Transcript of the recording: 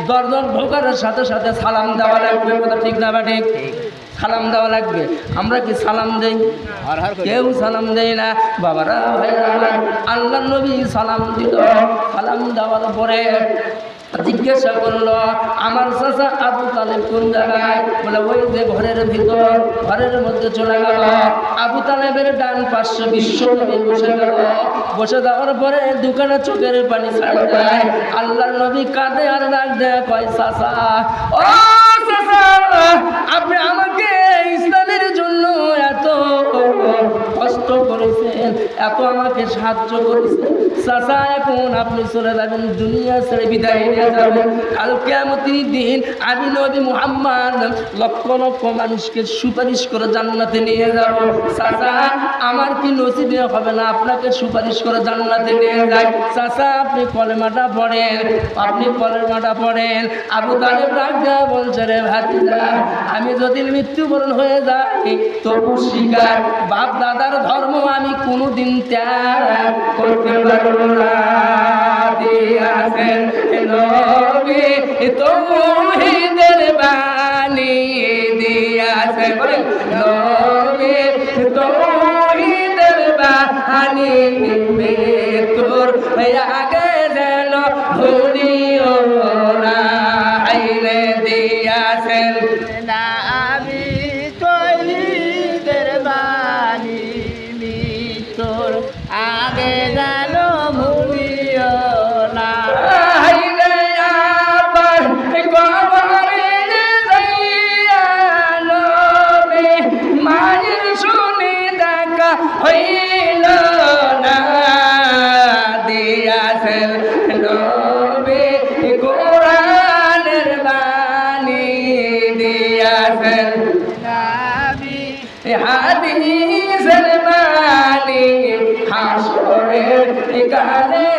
দরজা ঢোকার সাথে সাথে সালাম দেওয়া লাগবে, কথা ঠিক না ঠিক? সালাম দেওয়া লাগবে। আমরা কি সালাম দেই? কেউ সালাম দেয় না। বাবারা ভাইরা আমার, আল্লাহ নবী সালাম দিল। সালাম দেওয়ার পরে জিজ্ঞাসা করলো, আমার চাচা আবু তালেব কোন জায়গায়? বলে ওই যে ঘরের ভিতর, ঘরের মধ্যে চলে গেল। আবু তালেবের ডান পাশে বিশ্বনবী বসে গেল। বসে যাওয়ার পরে দোকানে চোখের পানি ছাড়ে দেয়। আল্লাহ নবী কাঁদে আর ডাক দেয়, কয় চাচা, ও চাচা, আপনি আমাকে ইসলামের জন্য এত কষ্ট করেছেন, এত আমাকে সাহায্য করেছেন। চাচা, এখন আপনি চলে যাবেন, দুনিয়া ছেড়ে বিদায় নিয়ে যাবেন। কাল কিয়ামতের দিন আমি নবী মুহাম্মদ লক্ষ লক্ষ মানুষকে সুপারিশ করে জান্নাতে নিয়ে যাব। চাচা, আমার কি নসিবে হবে না আপনাকে সুপারিশ করে জান্নাতে নিয়ে যায়? চাচা, আপনি কলেমাটা পড়েন, আপনি কলেমাটা পড়েন। আবু তালেব ডাক দেয়া বলছে, রে ভাতিজা, আমি যদি মৃত্যুবরণ হয়ে যাই তবু স্বীকার, বাপ দাদার ধর্ম আমি কোনোদিন ত্যাগ করতে পারবো না। দিয়াছেন নবী তৌহিদের বাণী, দিয়াছেন নবী তৌহিদের বাণী, মৃত্যুর আগে যেন ভুলিও না। আইরে দিয়াছেন আমি তৌহিদের বাণী, মৃত্যুর আগে যেন ভুলিও না। আইরে আবার কবরে যাইয়া নবী মায়ের শুনে দেখা হইল না। দিয়াছেন নবী কোরআনের বাণী, দিয়াছেন আমি হাদিসের বাণী, হাসরের গানে